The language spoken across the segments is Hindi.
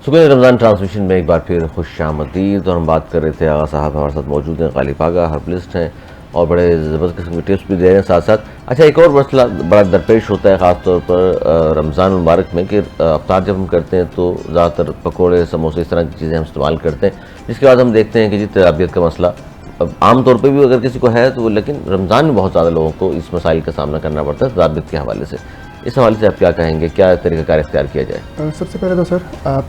सुकून रमज़ान ट्रांसमिशन में एक बार फिर खुश आमदीद। और हम बात कर रहे थे, आगा साहब हमारे साथ मौजूद हैं, गालिब आगा हर्बलिस्ट हैं और बड़े ज़बरदस्त किस्म के टिप्स भी दे रहे हैं साथ साथ। अच्छा, एक और मसला बड़ा दरपेश होता है ख़ास तौर पर रमज़ान मुबारक में कि अफ्तार जब हम करते हैं तो ज़्यादातर पकौड़े समोसे इस तरह की चीज़ें हम इस्तेमाल करते हैं, जिसके बाद हम देखते हैं कि जी तराबियत का मसला अब आम तौर पे भी अगर किसी को है तो, लेकिन रमज़ान में बहुत ज़्यादा लोगों को इस मसाइल का सामना करना पड़ता है तराबियत के हवाले से। इस हवाले से आप क्या कहेंगे, क्या तरीक़ाकार इख्तियार किया जाए? सबसे पहले तो सर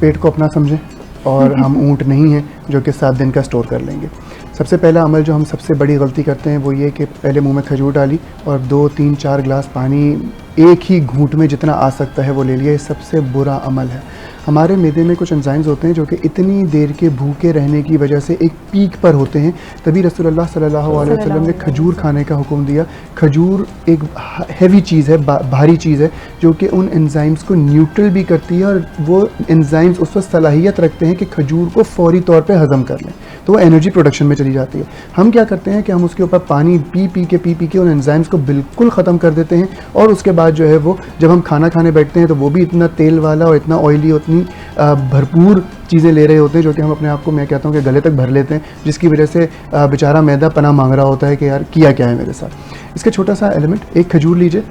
पेट को अपना समझें और हम ऊँट नहीं हैं जो कि 7 दिन का स्टोर कर लेंगे। सबसे पहला अमल जो हम सबसे बड़ी गलती करते हैं वो ये कि पहले मुंह में खजूर डाली और 2, 3, 4 गिलास पानी एक ही घूंट में जितना आ सकता है वो ले लिया। ये सबसे बुरा अमल है। हमारे मैदे में कुछ एंजाइम्स होते हैं जो कि इतनी देर के भूखे रहने की वजह से एक पीक पर होते हैं, तभी रसूलुल्लाह सल्लल्लाहु अलैहि वसल्लम ने खजूर खाने का हुक्म दिया। खजूर एक हैवी चीज़ है, भारी चीज़ है जो कि उन एंजाइम्स को न्यूट्रल भी करती है और वो एंजाइम्स उस वक्त सलाहियत रखते हैं कि खजूर को फौरी तौर पे हज़म कर लें, तो वो एनर्जी प्रोडक्शन में चली जाती है। हम क्या करते हैं कि हम उसके ऊपर पानी पी के उन एंजाइम्स को बिल्कुल ख़त्म कर देते हैं और उसके बाद जो है वो जब हम खाना खाने बैठते हैं तो वो भी इतना तेल वाला और इतना ऑयली, उतनी भरपूर चीज़ें ले रहे होते हैं जो कि हम अपने आप को, मैं कहता हूँ कि गले तक भर लेते हैं, जिसकी वजह से बेचारा मैदा पनाह मांग रहा होता है कि यार किया क्या है मेरे साथ। इसका छोटा सा एलिमेंट, एक खजूर लीजिए,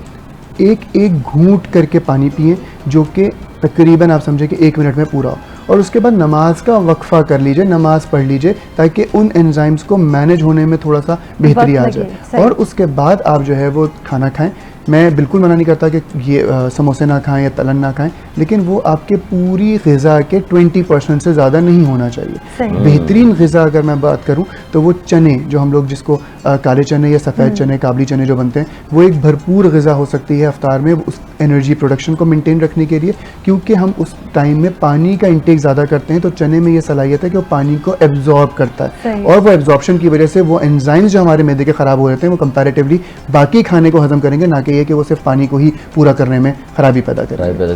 एक घूंट करके पानी पिए जो कि तकरीबन आप समझे कि 1 मिनट में पूरा हो, और उसके बाद नमाज का वक्फ़ा कर लीजिए, नमाज पढ़ लीजिए ताकि उन एंजाइम्स को मैनेज होने में थोड़ा सा बेहतरी आ जाए। और उसके बाद आप जो है वो खाना खाएं। मैं बिल्कुल मना नहीं करता कि ये समोसे ना खाएं या तलन ना खाएं, लेकिन वो आपके पूरी ग़िज़ा के 20% से ज़्यादा नहीं होना चाहिए। बेहतरीन ग़िज़ा अगर मैं बात करूं तो वो चने, जो हम लोग जिसको काले चने या सफ़ेद चने, काबली चने जो बनते हैं, वो एक भरपूर ग़िज़ा हो सकती है अफ्तार में उस एनर्जी प्रोडक्शन को मेंटेन रखने के लिए, क्योंकि हम उस टाइम में पानी का इंटेक ज़्यादा करते हैं। तो चने में ये सलाहियत है कि वो पानी को एब्जॉर्ब करता है और वो एब्जॉर्प्शन की वजह से वो एंजाइम्स जो हमारे मैदे के ख़राब हो जाते हैं वो कंपैरेटिवली बाकी खाने को हज़म करेंगे, ना कि ये कि वो सिर्फ पानी को ही पूरा करने में खराबी पैदा करेंगे।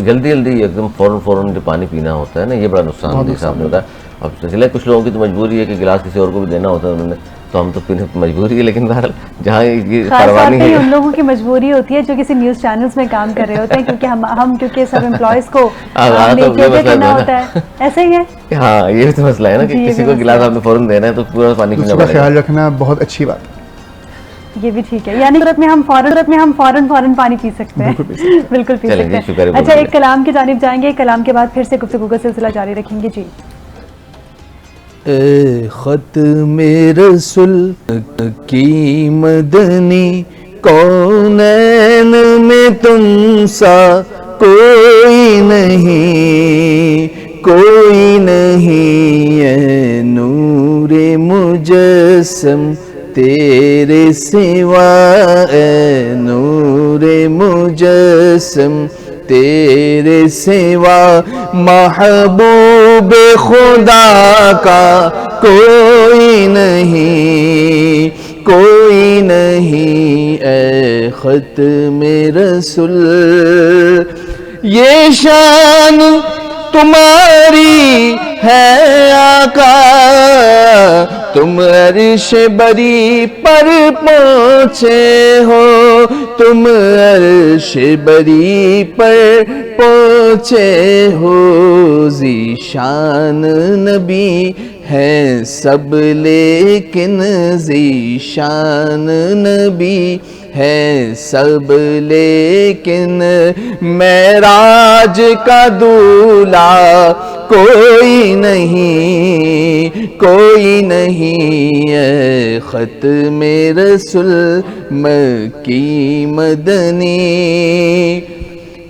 जल्दी एकदम फ़ौरन जो पानी पीना होता है ना, ये बड़ा नुकसान सामने होता है। अब चले कुछ लोगों की तो मजबूरी है कि गिलास किसी और को भी देना होता है उन्होंने, तो हम तो पीने मजबूरी है, लेकिन बहरहाल जहाँ ये परवानी है, उन लोगों की मजबूरी होती है जो किसी न्यूज़ चैनल्स में काम कर रहे होते हैं, क्योंकि हम क्योंकि सब एम्प्लॉयज़ को करना होता है, ऐसे ही है। हाँ, ये भी तो मसला है ना कि किसी को गिलास आपने फ़ौरन देना है तो पूरा पानी पीना पड़ेगा। ख्याल रखना बहुत अच्छी बात, ये भी ठीक है। यानी सूरत में हम फौरन पानी पी सकते हैं। बिल्कुल पी सकते हैं। अच्छा, एक कलाम की जानिब जाएंगे, कलाम के बाद फिर से गुफ्तगू का सिलसिला जारी रखेंगे। जी। ए ख़त्म रसूल की मदनी, कौनैन में तुम सा कोई नहीं है नूरे मुजस्सम तेरे सिवा, ए नूरे मुजस्सम तेरे सिवा, महबूब खुदा का कोई नहीं ए ख़त्म रसूल। ये शान तुम्हारी है आका, तुम अर्श बरी पर पहुँचे हो, तुम अर्श बरी पर पहुँचे हो। ज़ीशान नबी हैं सब लेकिन ज़ीशान नबी है सब लेकिन, मेराज का दूल्हा कोई नहीं है ख़त्म रसूल मक्की मदनी।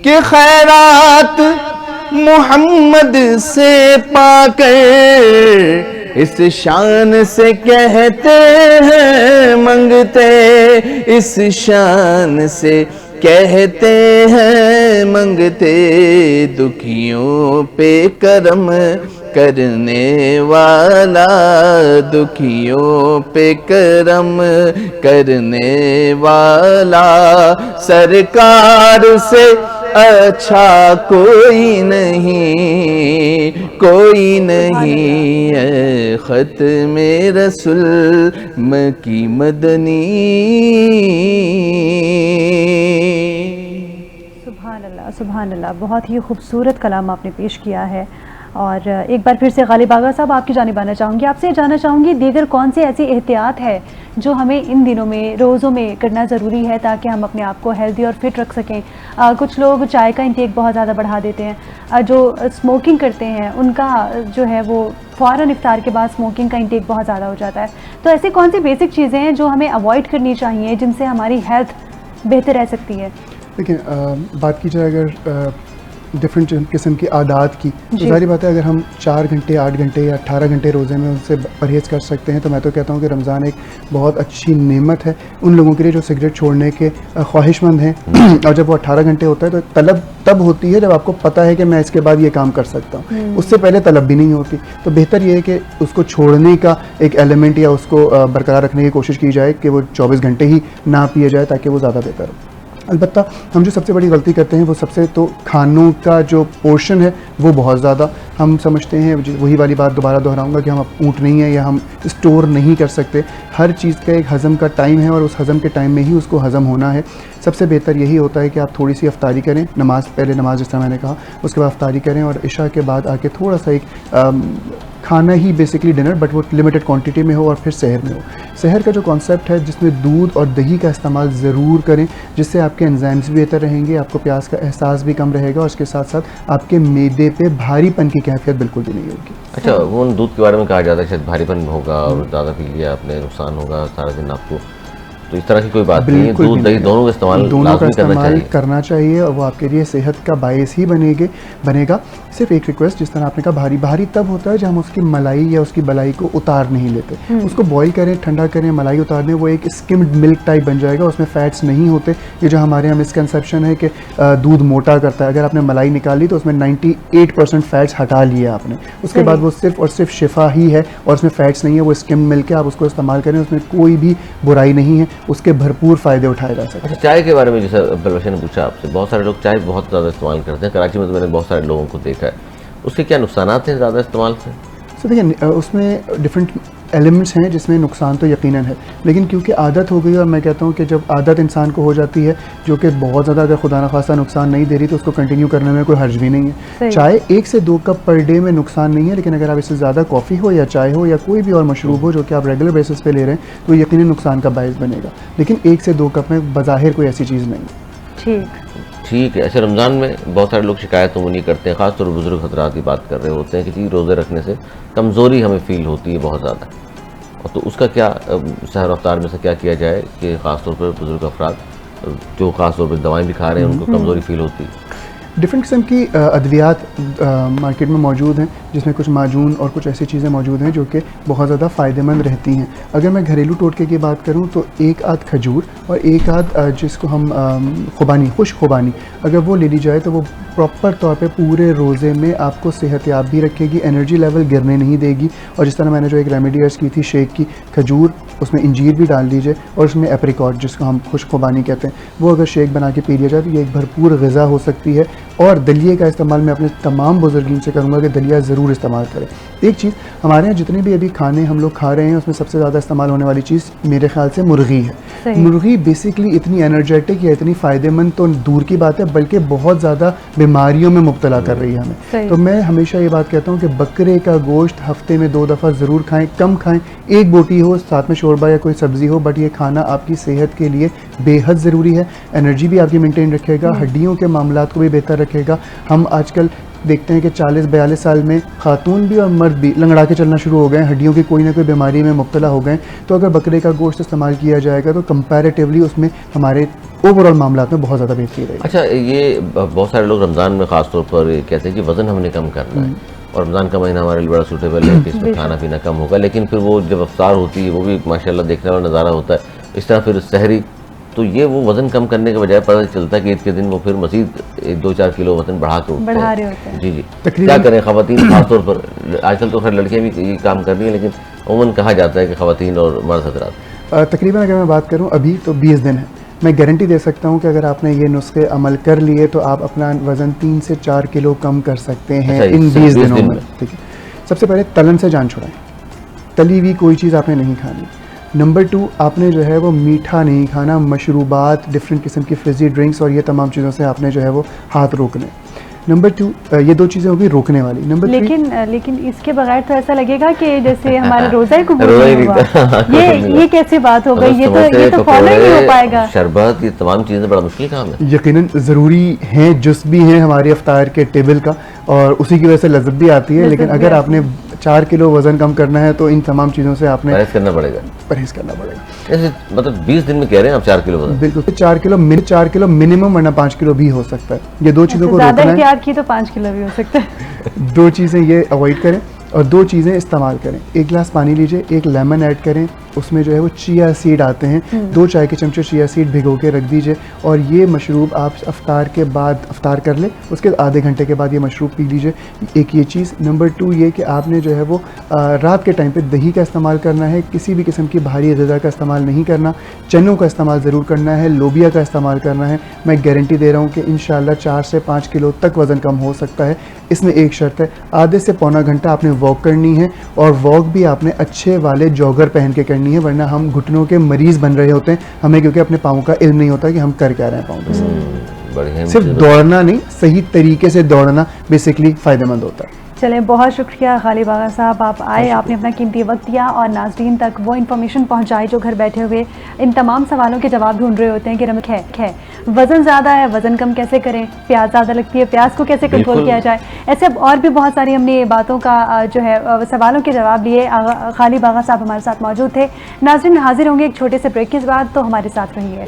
के खैरात मोहम्मद से पाकर इस शान से कहते हैं मंगते, इस शान से कहते हैं मंगते, दुखियों पे करम करने वाला, दुखियों पे करम करने वाला, सरकार से अच्छा कोई नहीं है ख़त्म रसूल मक्की मदनी। सुभान अल्लाह, सुभान अल्लाह। बहुत ही खूबसूरत कलाम आपने पेश किया है। और एक बार फिर से गालिब आगा साहब आपकी जानिब आना चाहूँगी, आपसे जानना चाहूँगी दीगर कौन सी ऐसी एहतियात है जो हमें इन दिनों में रोज़ों में करना ज़रूरी है ताकि हम अपने आप को हेल्दी और फिट रख सकें। कुछ लोग चाय का इंटेक बहुत ज़्यादा बढ़ा देते हैं, जो स्मोकिंग करते हैं उनका जो है वो फ़ौरन इफ्तार के बाद स्मोकिंग का इंटेक बहुत ज़्यादा हो जाता है। तो ऐसी कौन सी बेसिक चीज़ें हैं जो हमें अवॉइड करनी चाहिए जिनसे हमारी हेल्थ बेहतर रह सकती है? देखिए, बात की जाए अगर डिफरेंट किस्म की आदात की, तो सारी बात है अगर हम 4 घंटे 8 घंटे या 18 घंटे रोज़े में उनसे परहेज़ कर सकते हैं तो मैं तो कहता हूँ कि रमज़ान एक बहुत अच्छी नेमत है उन लोगों के लिए जो सिगरेट छोड़ने के ख्वाहिशमंद हैं। और जब वो 18 घंटे होता है तो तलब तब होती है जब आपको पता है कि मैं इसके बाद ये काम कर सकता हूँ, उससे पहले तलब भी नहीं होती। तो बेहतर ये है कि उसको छोड़ने का एक एलिमेंट या उसको बरकरार रखने की कोशिश की जाए कि वो 24 घंटे ही ना पिए जाए ताकि वो ज़्यादा बेहतर हो। अलबत्ता हम जो सबसे बड़ी गलती करते हैं वो सबसे तो खानों का जो पोर्शन है वो बहुत ज़्यादा हम समझते हैं। वही वाली बात दोबारा दोहराऊंगा कि हम ऊँट नहीं है या हम स्टोर नहीं कर सकते। हर चीज़ का एक हज़म का टाइम है और उस हज़म के टाइम में ही उसको हज़म होना है। सबसे बेहतर यही होता है कि आप थोड़ी सी अफ्तारी करें, पहले नमाज जिस तरह मैंने कहा, उसके बाद अफ्तारी करें और इशा के बाद आके थोड़ा सा एक खाना ही बेसिकली डिनर, बट वो लिमिटेड क्वांटिटी में हो और फिर सहर में हो। सहर का जो कॉन्सेप्ट है जिसमें दूध और दही का इस्तेमाल ज़रूर करें जिससे आपके एंजाइम्स भी बेहतर रहेंगे, आपको प्यास का एहसास भी कम रहेगा और उसके साथ साथ आपके मैदे पे भारीपन की कैफियत बिल्कुल भी नहीं होगी। अच्छा, वो दूध के बारे में कहा जाता है शायद भारीपन होगा और ज़्यादा पी लिया आपने नुकसान होगा सारा दिन आपको, तो इस तरह की कोई बात नहीं है। दूध दही दोनों का इस्तेमाल करना चाहिए और वो आपके लिए सेहत का बायस ही बनेगा। सिर्फ एक रिक्वेस्ट, जिस तरह आपने कहा भारी तब होता है जब हम उसकी मलाई या उसकी बलाई को उतार नहीं लेते। उसको बॉईल करें, ठंडा करें, मलाई उतार दें, वो एक स्किम्ड मिल्क टाइप बन जाएगा, उसमें फैट्स नहीं होते। ये जो हमारे यहाँ मिसकंसेप्शन है कि दूध मोटा करता है, अगर आपने मलाई निकाली तो उसमें 98% फैट्स हटा लिए आपने, उसके बाद वो सिर्फ और सिर्फ शिफा ही है और उसमें फैट्स नहीं है, वो स्किम्ड मिल्क है। आप उसको इस्तेमाल करें, उसमें कोई भी बुराई नहीं है, उसके भरपूर फ़ायदे उठाए जा सकते हैं। अच्छा, चाय के बारे में जैसे बलवश ने पूछा आपसे, बहुत सारे लोग चाय बहुत ज़्यादा इस्तेमाल करते हैं। कराची में तो मैंने बहुत सारे लोगों को देखा है, उसके क्या नुकसान हैं ज़्यादा इस्तेमाल से? तो देखिए, उसमें डिफरेंट एलिमेंट्स हैं जिसमें नुकसान तो यकीनन है, लेकिन क्योंकि आदत हो गई और मैं कहता हूँ कि जब आदत इंसान को हो जाती है जो कि बहुत ज़्यादा अगर खुदा न खासा नुकसान नहीं दे रही तो उसको कंटिन्यू करने में कोई हर्ज भी नहीं है। चाय 1 से 2 कप पर डे में नुकसान नहीं है, लेकिन अगर आप इससे ज़्यादा कॉफ़ी हो या चाय हो या कोई भी और मशरूब हो जो कि आप रेगुलर बेसिस पे ले रहे हैं तो यकीनन नुकसान का बायस बनेगा, लेकिन 1 से 2 कप में बज़ाहिर कोई ऐसी चीज़ नहीं। ठीक है। अच्छा, रमज़ान में बहुत सारे लोग शिकायत नहीं करते हैं, ख़ासतौर पर बुज़ुर्ग हज़रात की बात कर रहे होते हैं कि जी रोज़े रखने से कमज़ोरी हमें फ़ील होती है बहुत ज़्यादा, और तो उसका क्या सहर अफ्तार में से क्या किया जाए कि ख़ासतौर पर बुज़ुर्ग अफराद जो ख़ासतौर पर दवाएँ भी खा रहे हैं उनको कमज़ोरी फ़ील होती है? डिफरेंट किस्म की अद्वियात मार्केट में मौजूद हैं जिसमें कुछ माजून और कुछ ऐसी चीज़ें मौजूद हैं जो कि बहुत ज़्यादा फ़ायदेमंद रहती हैं। अगर मैं घरेलू टोटके की बात करूं तो एक आध खजूर और एक आध जिसको हम खुश खुबानी अगर वो ले ली जाए तो वो प्रॉपर तौर पे पूरे रोज़े में आपको सेहतयाब भी रखेगी, एनर्जी लेवल गिरने नहीं देगी। और जिस तरह मैंने जो एक रेमेडी अर्ज़ की थी शेक की, खजूर उसमें इंजीर भी डाल दीजिए और उसमें एप्रिकॉट जिसको हम खुश खुबानी कहते हैं वो अगर शेक बना के पी लिया जाए तो ये एक भरपूर ग़िज़ा हो सकती है। और दलिए का इस्तेमाल मैं अपने तमाम बुजुर्गीन से करूँगा कि दलिया ज़रूर इस्तेमाल करें। एक चीज़, हमारे यहाँ जितने भी अभी खाने हम लोग खा रहे हैं उसमें सबसे ज़्यादा इस्तेमाल होने वाली चीज़ मेरे ख्याल से मुर्गी है। मुर्गी बेसिकली इतनी एनर्जेटिक या इतनी फ़ायदेमंद तो दूर की बात है बल्कि बहुत ज़्यादा बीमारियों में मुब्तला कर रही है हमें। तो मैं हमेशा ये बात कहता हूँ कि बकरे का गोश्त हफ्ते में 2 दफ़ा ज़रूर खाएँ, कम खाएँ, एक बोटी हो साथ में शोरबा या कोई सब्ज़ी हो, बट ये खाना आपकी सेहत के लिए बेहद ज़रूरी है। एनर्जी भी आपकी मेंटेन रखेगा, हड्डियों के मामलात को भी बेहतर रखेगा। हम आजकल देखते हैं कि 40-42 साल में खातून भी और मर्द भी लंगड़ा के चलना शुरू हो गए, हड्डियों की कोई ना कोई बीमारी में मुब्तला हो गए। तो अगर बकरे का गोश्त इस्तेमाल किया जाएगा तो कंपैरेटिवली उसमें हमारे ओवरऑल मामलात में बहुत ज़्यादा बेहतरी रहेगी। अच्छा, ये बहुत सारे लोग रमज़ान में ख़ासतौर पर कहते हैं कि वज़न हमने कम करना है और रमज़ान का महीना हमारे लिए बड़ा सूटेबल है कि इसमें खाना पीना कम होगा, लेकिन फिर वो जब अफ्तार होती है वो भी माशाल्लाह देखने वाला नज़ारा होता है। इस तरह फिर सहरी, तो ये वो वज़न कम करने के बजाय पता चलता है कि ईद के दिन वो फिर मज़ीद 2-4 किलो वज़न बढ़ा रहे होते हैं। जी, क्या करें ख़वातीन खासतौर पर? आजकल तो खैर लड़कियाँ भी ये काम कर रही हैं, लेकिन उमूमन कहा जाता है कि ख़वातीन और मर्द हज़रात। तकरीबन अगर मैं बात करूँ अभी तो 20 दिन है, मैं गारंटी दे सकता हूँ कि अगर आपने ये नुस्खे अमल कर लिए तो आप अपना वज़न 3 से 4 किलो कम कर सकते हैं इन 20 दिनों में। ठीक है, सबसे पहले तलन से जान छुड़ाएं, तली हुई कोई चीज़ आपने नहीं खानी। नंबर 2, आपने जो है वो मीठा नहीं खाना, मशरूबात, डिफरेंट किस्म की फ्रिजी ड्रिंक्स और ये तमाम चीज़ों से आपने जो है वो हाथ रोकने। नंबर 2 ये 2 चीज़ें होगी रोकने वाली। नंबर 3 लेकिन इसके बगैर तो ऐसा लगेगा कि जैसे हमारा रोजा ही कबूल रोजा ही नहीं नहीं हुआ। था। ये कैसी बात हो गई? ये समोसे, तो फॉलो ही नहीं हो पकौड़े, पाएगा। शरबत, ये तमाम चीजें बड़ा मुश्किल काम है। यकीनन ज़रूरी हैं, जुज़ भी हैं हमारे अफ्तार के टेबल का, और उसी की वजह से लज़्ज़त भी आती है। लेकिन लज़्ज़त भी अगर आती आपने 4 किलो वज़न कम करना है तो इन तमाम चीज़ों से आपने परहेज करना पड़ेगा। परहेज़ करना पड़ेगा। जैसे मतलब 20 दिन में कह रहे हैं आप 4 किलो वजन। बिल्कुल 4 किलो मिनिमम, वरना 5 किलो भी हो सकता है। ये 2 चीज़ों को ज्यादा रोकना है। एहतियात की तो 5 किलो भी हो सकता है। 2 चीज़ें ये अवॉइड करें और 2 चीज़ें इस्तेमाल करें। 1 गिलास पानी लीजिए, 1 लेमन ऐड करें, उसमें जो है वो चिया सीड आते हैं, 2 चाय के चमचे चिया सीड भिगो के रख दीजिए, और ये मशरूब आप अफ्तार के बाद अफ्तार कर लें, उसके आधे घंटे के बाद ये मशरूब पी लीजिए। एक ये चीज़। नंबर 2 ये कि आपने जो है वो रात के टाइम पे दही का इस्तेमाल करना है, किसी भी किस्म की भारी ग़िज़ा का इस्तेमाल नहीं करना। चनों का इस्तेमाल ज़रूर करना है, लोबिया का इस्तेमाल करना है। मैं गारंटी दे रहा हूँ कि इंशाल्लाह 4 से 5 किलो तक वज़न कम हो सकता है। इसमें एक शर्त है, आधे से पौना घंटा आपने वॉक करनी है, और वॉक भी आपने अच्छे वाले जॉगर पहन के करनी है, वरना हम घुटनों के मरीज़ बन रहे होते हैं हमें, क्योंकि अपने पाँव का इल्म नहीं होता कि हम कर क्या रहे हैं पाँव के। बढ़िया। सिर्फ दौड़ना नहीं, सही तरीके से दौड़ना बेसिकली फ़ायदेमंद होता है। चलें, बहुत शुक्रिया गालिब आगा साहब, आप आए, आपने अपना कीमती वक्त दिया और नाज़रीन तक वो इन्फॉर्मेशन पहुंचाई जो घर बैठे हुए इन तमाम सवालों के जवाब ढूंढ रहे होते हैं कि रमक है, वज़न ज़्यादा है, वज़न कम कैसे करें, प्याज ज़्यादा लगती है, प्याज को कैसे कंट्रोल किया जाए। ऐसे अब और भी बहुत सारी हमने बातों का जो है सवालों के जवाब लिए। गालिब आगा साहब हमारे साथ मौजूद थे। नाज़रीन, हाजिर होंगे एक छोटे से ब्रेक के बाद, तो हमारे साथ रहिए।